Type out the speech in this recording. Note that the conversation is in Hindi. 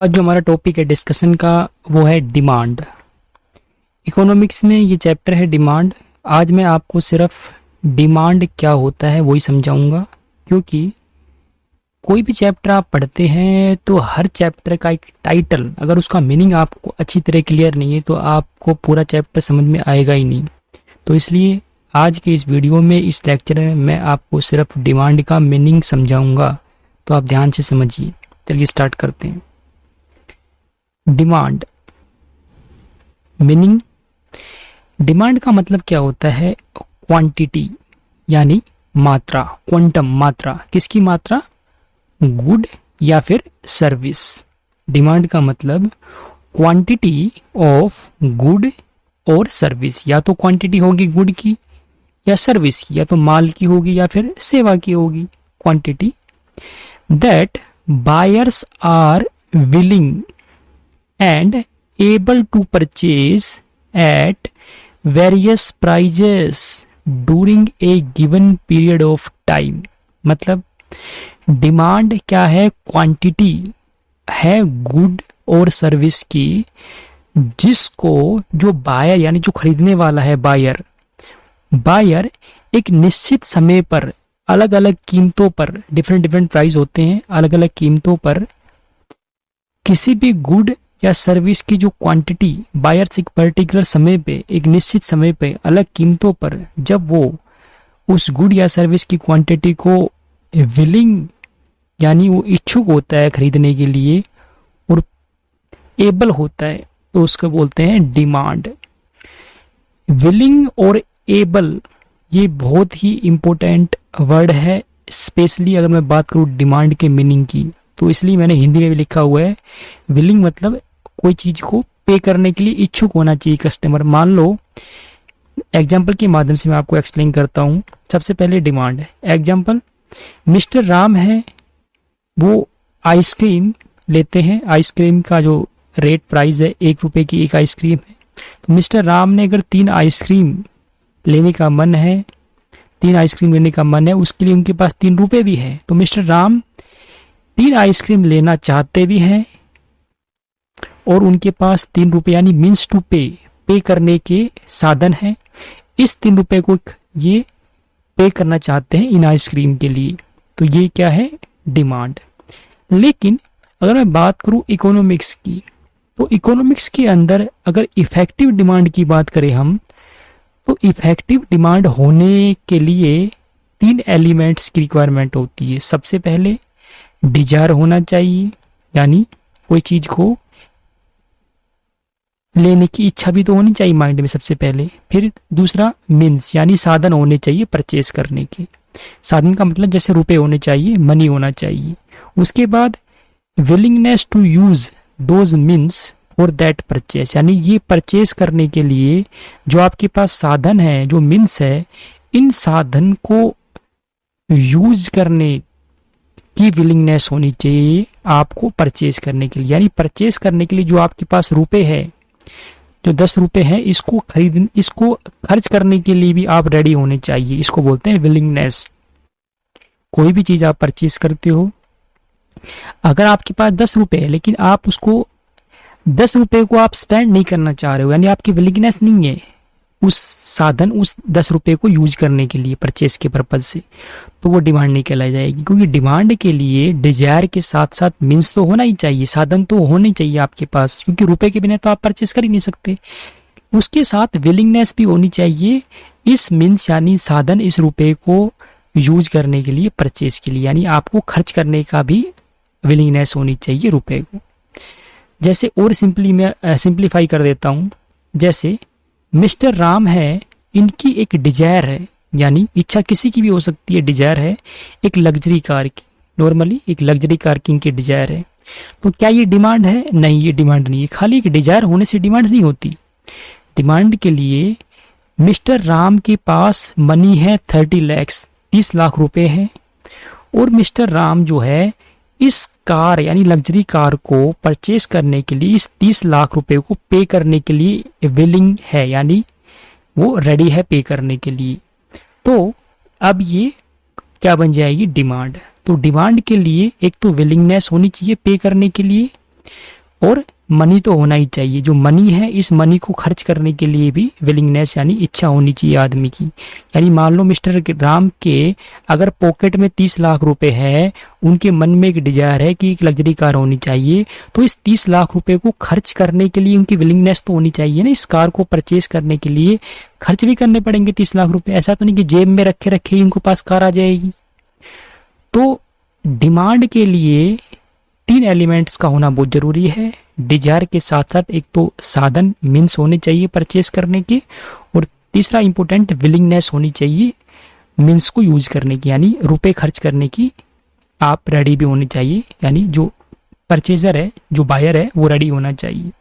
आज जो हमारा टॉपिक है डिस्कशन का वो है डिमांड। इकोनॉमिक्स में ये चैप्टर है डिमांड। आज मैं आपको सिर्फ डिमांड क्या होता है वही समझाऊंगा, क्योंकि कोई भी चैप्टर आप पढ़ते हैं तो हर चैप्टर का एक टाइटल, अगर उसका मीनिंग आपको अच्छी तरह क्लियर नहीं है तो आपको पूरा चैप्टर समझ में आएगा ही नहीं। तो इसलिए आज के इस वीडियो में, इस लेक्चर में मैं आपको सिर्फ डिमांड का मीनिंग समझाऊंगा, तो आप ध्यान से समझिए। चलिए स्टार्ट करते हैं। Demand meaning. डिमांड का मतलब क्या होता है? क्वांटिटी यानी मात्रा, क्वांटम मात्रा। किसकी मात्रा? गुड या फिर सर्विस। डिमांड का मतलब क्वांटिटी ऑफ गुड और सर्विस। या तो क्वांटिटी होगी गुड की या सर्विस की, या तो माल की होगी या फिर सेवा की होगी। Quantity that buyers are willing and able to purchase at various prices during a given period of time। मतलब डिमांड क्या है? क्वांटिटी है गुड और सर्विस की, जिसको जो बायर यानी जो खरीदने वाला है, बायर एक निश्चित समय पर अलग अलग कीमतों पर, डिफरेंट प्राइस होते हैं, अलग अलग कीमतों पर किसी भी गुड या सर्विस की जो क्वांटिटी बायर्स एक पर्टिकुलर समय पे, एक निश्चित समय पे, अलग कीमतों पर, जब वो उस गुड या सर्विस की क्वांटिटी को विलिंग यानी वो इच्छुक होता है खरीदने के लिए और एबल होता है, तो उसको बोलते हैं डिमांड। विलिंग और एबल ये बहुत ही इंपॉर्टेंट वर्ड है, स्पेशली अगर मैं बात करूँ डिमांड के मीनिंग की, तो इसलिए मैंने हिंदी में भी लिखा हुआ है। विलिंग मतलब कोई चीज को पे करने के लिए इच्छुक होना चाहिए कस्टमर। मान लो एग्जाम्पल के माध्यम से मैं आपको एक्सप्लेन करता हूँ। सबसे पहले डिमांड है। एग्जाम्पल, मिस्टर राम है, वो आइसक्रीम लेते हैं। आइसक्रीम का जो रेट प्राइस है, 1 रुपए की एक आइसक्रीम है। तो मिस्टर राम ने अगर 3 आइसक्रीम लेने का मन है, 3 आइसक्रीम लेने का मन है, उसके लिए उनके पास 3 रुपए भी है, तो मिस्टर राम 3 आइसक्रीम लेना चाहते भी हैं और उनके पास 3 रुपए यानी मीन्स टू पे करने के साधन है। इस 3 रुपए को ये पे करना चाहते हैं इन आइसक्रीम के लिए, तो ये क्या है? डिमांड। लेकिन अगर मैं बात करूं इकोनॉमिक्स की, तो इकोनॉमिक्स के अंदर अगर इफेक्टिव डिमांड की बात करें हम, तो इफेक्टिव डिमांड होने के लिए 3 एलिमेंट्स की रिक्वायरमेंट होती है। सबसे पहले डिजायर होना चाहिए, यानी कोई चीज को लेने की इच्छा भी तो होनी चाहिए माइंड में सबसे पहले। फिर दूसरा मीन्स यानी साधन होने चाहिए परचेस करने के। साधन का मतलब जैसे रुपए होने चाहिए, मनी होना चाहिए। उसके बाद willingness to use those means for that purchase, यानी ये परचेस करने के लिए जो आपके पास साधन है, जो मीन्स है, इन साधन को यूज करने की विलिंगनेस होनी चाहिए आपको परचेज करने के लिए। यानी परचेज करने के लिए जो आपके पास रुपए है, जो 10 रुपए है, इसको खर्च करने के लिए भी आप रेडी होने चाहिए। इसको बोलते हैं विलिंगनेस। कोई भी चीज आप परचेज करते हो, अगर आपके पास 10 रुपए है लेकिन आप उसको 10 रुपए को आप स्पेंड नहीं करना चाह रहे हो, यानी आपकी विलिंगनेस नहीं है उस साधन, उस 10 रुपए को यूज करने के लिए परचेस के पर्पज से, तो वो डिमांड नहीं कहलाई जाएगी। क्योंकि डिमांड के लिए डिजायर के साथ साथ मीन्स तो होना ही चाहिए, साधन तो होने चाहिए आपके पास, क्योंकि रुपए के बिना तो आप परचेस कर ही नहीं सकते। उसके साथ विलिंगनेस भी होनी चाहिए, इस मीन्स यानी साधन, इस रुपए को यूज करने के लिए, परचेस के लिए, यानी आपको खर्च करने का भी विलिंगनेस होनी चाहिए रुपए को। जैसे और सिंपली मैं सिंप्लीफाई कर देता हूँ। जैसे मिस्टर राम है, इनकी एक डिजायर है, यानी इच्छा किसी की भी हो सकती है, डिजायर है एक लग्जरी कार की। नॉर्मली एक लग्जरी कार की इनकी डिजायर है, तो क्या ये डिमांड है? नहीं, ये डिमांड नहीं है। खाली एक डिजायर होने से डिमांड नहीं होती। डिमांड के लिए मिस्टर राम के पास मनी है 30 लाख, 30 लाख रुपए है, और मिस्टर राम जो है इस कार यानी लग्जरी कार को परचेस करने के लिए, इस 30 लाख रुपए को पे करने के लिए विलिंग है, यानी वो रेडी है पे करने के लिए। तो अब ये क्या बन जाएगी? डिमांड। तो डिमांड के लिए एक तो विलिंगनेस होनी चाहिए पे करने के लिए, और मनी तो होना ही चाहिए। जो मनी है, इस मनी को खर्च करने के लिए भी विलिंगनेस यानी इच्छा होनी चाहिए आदमी की। यानी मान लो मिस्टर राम के अगर पॉकेट में 30 लाख रुपए है, उनके मन में एक डिजायर है कि एक लग्जरी कार होनी चाहिए, तो इस 30 लाख रुपए को खर्च करने के लिए उनकी विलिंगनेस तो होनी चाहिए ना। इस कार को परचेज करने के लिए खर्च भी करने पड़ेंगे 30 लाख रुपए। ऐसा तो नहीं कि जेब में रखे रखे ही उनको पास कार आ जाएगी। तो डिमांड के लिए 3 एलिमेंट्स का होना बहुत जरूरी है। डिजायर के साथ साथ एक तो साधन मीन्स होने चाहिए परचेस करने के, और तीसरा इंपॉर्टेंट विलिंगनेस होनी चाहिए मीन्स को यूज करने की, यानी रुपए खर्च करने की आप रेडी भी होने चाहिए। यानी जो परचेजर है, जो बायर है, वो रेडी होना चाहिए।